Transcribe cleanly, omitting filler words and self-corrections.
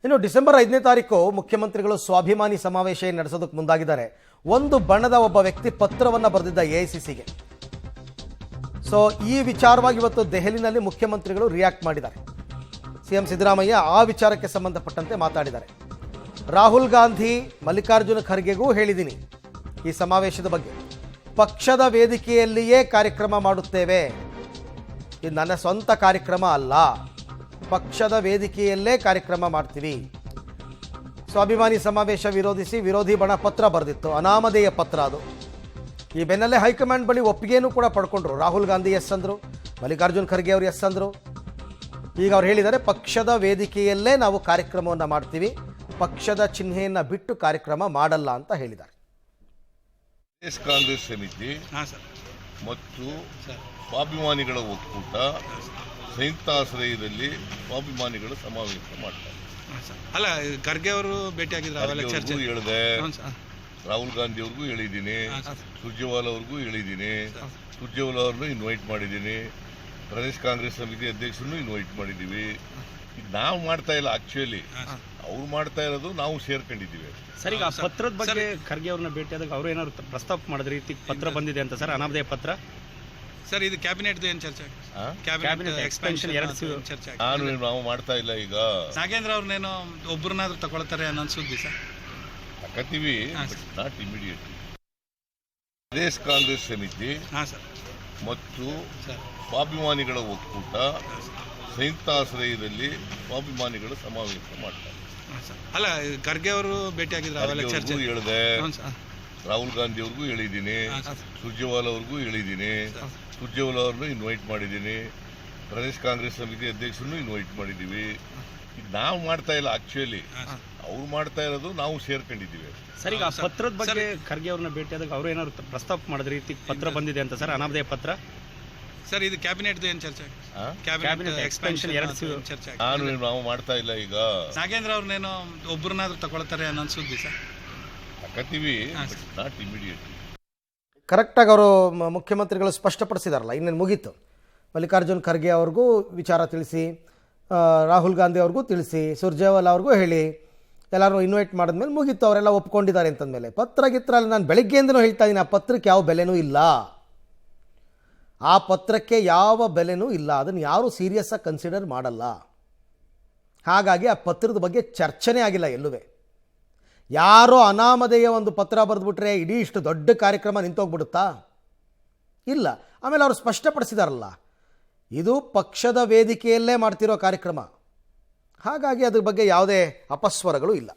ಇನ್ನು ಡಿಸೆಂಬರ್ 5ನೇ ತಾರೀಕು ಮುಖ್ಯಮಂತ್ರಿಗಳು ಸ್ವಾಭಿಮಾನಿ ಸಮಾವೇಶ ನಡೆಸೋದಕ್ಕೆ ಮುಂದಾಗಿದ್ದಾರೆ. ಒಂದು ಬಣದ ಒಬ್ಬ ವ್ಯಕ್ತಿ ಪತ್ರವನ್ನು ಬರೆದಿದ್ದ ಎಐಸಿಸಿಗೆ. ಸೊ ಈ ವಿಚಾರವಾಗಿ ಇವತ್ತು ದೆಹಲಿನಲ್ಲಿ ಮುಖ್ಯಮಂತ್ರಿಗಳು ರಿಯಾಕ್ಟ್ ಮಾಡಿದ್ದಾರೆ. ಸಿಎಂ ಸಿದ್ದರಾಮಯ್ಯ ಆ ವಿಚಾರಕ್ಕೆ ಸಂಬಂಧಪಟ್ಟಂತೆ ಮಾತಾಡಿದ್ದಾರೆ. ರಾಹುಲ್ ಗಾಂಧಿ ಮಲ್ಲಿಕಾರ್ಜುನ ಖರ್ಗೆಗೂ ಹೇಳಿದ್ದೀನಿ ಈ ಸಮಾವೇಶದ ಬಗ್ಗೆ. ಪಕ್ಷದ ವೇದಿಕೆಯಲ್ಲಿಯೇ ಕಾರ್ಯಕ್ರಮ ಮಾಡುತ್ತೇವೆ, ಇದು ನನ್ನ ಸ್ವಂತ ಕಾರ್ಯಕ್ರಮ ಅಲ್ಲ, ಪಕ್ಷದ ವೇದಿಕೆಯಲ್ಲೇ ಕಾರ್ಯಕ್ರಮ ಮಾಡ್ತೀವಿ. ಸ್ವಾಭಿಮಾನಿ ಸಮಾವೇಶ ವಿರೋಧಿಸಿ ವಿರೋಧಿ ಬಣ ಪತ್ರ ಬರೆದಿತ್ತು, ಅನಾಮಧೇಯ ಪತ್ರ ಅದು. ಈ ಬೆನ್ನಲ್ಲೇ ಹೈಕಮಾಂಡ್ ಬಳಿ ಒಪ್ಪಿಗೆಯನ್ನು ಕೂಡ ಪಡ್ಕೊಂಡ್ರು. ರಾಹುಲ್ ಗಾಂಧಿ ಎಸ್ ಅಂದರು, ಮಲ್ಲಿಕಾರ್ಜುನ್ ಖರ್ಗೆ ಅವರು ಎಸ್ ಅಂದರು. ಈಗ ಅವ್ರು ಹೇಳಿದ್ದಾರೆ ಪಕ್ಷದ ವೇದಿಕೆಯಲ್ಲೇ ನಾವು ಕಾರ್ಯಕ್ರಮವನ್ನು ಮಾಡ್ತೀವಿ, ಪಕ್ಷದ ಚಿಹ್ನೆಯನ್ನು ಬಿಟ್ಟು ಕಾರ್ಯಕ್ರಮ ಮಾಡಲ್ಲ ಅಂತ ಹೇಳಿದ್ದಾರೆ. ಕಾಂಗ್ರೆಸ್ ಸಮಿತಿ ಮತ್ತು ಸ್ವಾಭಿಮಾನಿಗಳ ಒಕ್ಕೂಟ ಸಂಯುಕ್ತಾಶ್ರಯದಲ್ಲಿ ಸ್ವಾಭಿಮಾನಿಗಳ ಸಮಾವೇಶ ಮಾಡ್ತಾರೆ. ಅಲ್ಲ, ಖರ್ಗೆ ಅವರು ಭೇಟಿಯಾಗಿದ್ರು, ಹೇಳಿದೆ. ರಾಹುಲ್ ಗಾಂಧಿ ಅವ್ರಿಗೂ ಹೇಳಿದ್ದೀನಿ, ಸುರ್ಜೇವಾಲಾ ಅವ್ರಿಗೂ ಹೇಳಿದ್ದೀನಿ. ಸುರ್ಜೇವಾಲಾ ಅವ್ರನ್ನೂ ಇನ್ವೈಟ್ ಮಾಡಿದ್ದೀನಿ, ಪ್ರದೇಶ್ ಕಾಂಗ್ರೆಸ್ ಸಮಿತಿ ಅಧ್ಯಕ್ಷರನ್ನು ಇನ್ವೈಟ್ ಮಾಡಿದ್ದೀವಿ. ನಾವು ಮಾಡ್ತಾ ಇಲ್ಲ, ಆಕ್ಚುಲಿ ಅವ್ರು ಮಾಡ್ತಾ ಇರೋದು, ನಾವು ಸೇರ್ಕೊಂಡಿದ್ದೀವಿ. ಸರ್, ಈಗ ಪತ್ರದ ಬಗ್ಗೆ ಖರ್ಗೆ ಅವ್ರನ್ನ ಭೇಟಿಯಾದಾಗ ಅವರು ಏನಾದ್ರು ಪ್ರಸ್ತಾಪ ಮಾಡಿದ ರೀತಿ ಪತ್ರ ಬಂದಿದೆ ಅಂತ ಸರ್, ಅನಾಮಧೇಯ ಪತ್ರ. ಸರ್, ಇದು ಕ್ಯಾಬಿನೆಟ್ ಏನು ಚರ್ಚೆ? ಕ್ಯಾಬಿನೆಟ್ ಎಕ್ಸ್ಪೆನ್ಷನ್ ಚರ್ಚೆ. ನಾವು ಮಾಡ್ತಾ ಇಲ್ಲ. ಈಗ ನಾಗೇಂದ್ರ ಅವ್ರನ್ನೇನೋ ಒಬ್ಬರನ್ನಾದ್ರೂ ತಗೊಳ್ತಾರೆ ಅನ್ನೋ ಸುದ್ದಿ ಸರ್. ತಕತೀವಿ, ನಾಟ್ ಇಮಿಡಿಯೇಟ್. ಪ್ರದೇಶ್ ಕಾಂಗ್ರೆಸ್ ಸಮಿತಿ ಮತ್ತು ಸ್ವಾಭಿಮಾನಿಗಳ ಒಕ್ಕೂಟ ಸಂಯುಕ್ತಾಶ್ರಯದಲ್ಲಿ ಸ್ವಾಭಿಮಾನಿಗಳ ಸಮಾವೇಶ ಮಾಡ್ತಾರೆ. ಅಲ್ಲ, ಖರ್ಗೆ ಅವರು ಭೇಟಿಯಾಗಿದ್ರು, ಹೇಳಿದೆ. ರಾಹುಲ್ ಗಾಂಧಿ ಅವ್ರಿಗೂ ಹೇಳಿದ್ದೀನಿ, ಸುರ್ಜೇವಾಲಾ ಅವ್ರಿಗೂ ಹೇಳಿದ್ದೀನಿ. ಸುರ್ಜೇವಾಲಾ ಅವ್ರನ್ನೂ ಇನ್ವೈಟ್ ಮಾಡಿದ್ದೀನಿ, ಪ್ರದೇಶ್ ಕಾಂಗ್ರೆಸ್ ಸಮಿತಿ ಅಧ್ಯಕ್ಷರನ್ನು ಇನ್ವೈಟ್ ಮಾಡಿದ್ದೀವಿ. ನಾವು ಮಾಡ್ತಾ ಇಲ್ಲ, ಆಕ್ಚುಲಿ ಅವ್ರು ಮಾಡ್ತಾ ಇರೋದು, ನಾವು ಸೇರ್ಕೊಂಡಿದ್ದೀವಿ. ಸರ್, ಈಗ ಪತ್ರದ ಬಗ್ಗೆ ಖರ್ಗೆ ಅವ್ರನ್ನ ಭೇಟಿಯಾದಾಗ ಅವರು ಏನಾದ್ರು ಪ್ರಸ್ತಾಪ ಮಾಡಿದ ರೀತಿ ಪತ್ರ ಬಂದಿದೆ ಅಂತ ಸರ್, ಅನಾಮಧೇಯ ಪತ್ರ. ಸರ್, ಇದು ಕ್ಯಾಬಿನೆಟ್ ಏನು ಚರ್ಚೆ? ಕ್ಯಾಬಿನೆಟ್ ಎಕ್ಸ್ಪೆನ್ಷನ್ ಚರ್ಚೆ. ನಾವು ಮಾಡ್ತಾ ಇಲ್ಲ. ಈಗ ನಾಗೇಂದ್ರ ಅವ್ರನ್ನೇನೋ ಒಬ್ಬರನ್ನಾದ್ರೂ ತಗೊಳ್ತಾರೆ ಅನ್ನೋ ಸುದ್ದಿ ಸರ್. ತಕತೀವಿ, ನಾಟ್ ಇಮಿಡಿಯೇಟ್. ಕರೆಕ್ಟಾಗಿ ಅವರು ಮುಖ್ಯಮಂತ್ರಿಗಳು ಸ್ಪಷ್ಟಪಡಿಸಿದಾರಲ್ಲ, ಇನ್ನೇನು ಮುಗೀತು. ಮಲ್ಲಿಕಾರ್ಜುನ್ ಖರ್ಗೆ ಅವ್ರಿಗೂ ವಿಚಾರ ತಿಳಿಸಿ, ರಾಹುಲ್ ಗಾಂಧಿ ಅವ್ರಿಗೂ ತಿಳಿಸಿ, ಸುರ್ಜೇವಾಲಾ ಅವ್ರಿಗೂ ಹೇಳಿ, ಎಲ್ಲರೂ ಇನ್ವೈಟ್ ಮಾಡಿದ್ಮೇಲೆ ಮುಗೀತು, ಅವರೆಲ್ಲ ಒಪ್ಕೊಂಡಿದ್ದಾರೆ ಅಂತಂದಮೇಲೆ ಪತ್ರ ಗಿತ್ರಲ್ಲಿ ನಾನು ಬೆಳಗ್ಗೆಯಿಂದನೂ ಹೇಳ್ತಾ ಇದ್ದೀನಿ, ಆ ಪತ್ರಕ್ಕೆ ಯಾವ ಬೆಲೆನೂ ಇಲ್ಲ, ಆ ಪತ್ರಕ್ಕೆ ಯಾವ ಬೆಲೆನೂ ಇಲ್ಲ, ಅದನ್ನು ಯಾರೂ ಸೀರಿಯಸ್ಸಾಗಿ ಕನ್ಸಿಡರ್ ಮಾಡಲ್ಲ. ಹಾಗಾಗಿ ಆ ಪತ್ರದ ಬಗ್ಗೆ ಚರ್ಚೆನೇ ಆಗಿಲ್ಲ ಎಲ್ಲೂ. ಯಾರೋ ಅನಾಮಧೇಯ ಒಂದು ಪತ್ರ ಬರೆದ್ಬಿಟ್ರೆ ಇಡೀ ಇಷ್ಟು ದೊಡ್ಡ ಕಾರ್ಯಕ್ರಮ ನಿಂತೋಗ್ಬಿಡುತ್ತಾ? ಇಲ್ಲ. ಆಮೇಲೆ ಅವರು ಸ್ಪಷ್ಟಪಡಿಸಿದಾರಲ್ಲ, ಇದು ಪಕ್ಷದ ವೇದಿಕೆಯಲ್ಲೇ ಮಾಡ್ತಿರೋ ಕಾರ್ಯಕ್ರಮ, ಹಾಗಾಗಿ ಅದ್ರ ಬಗ್ಗೆ ಯಾವುದೇ ಅಪಸ್ವರಗಳು ಇಲ್ಲ.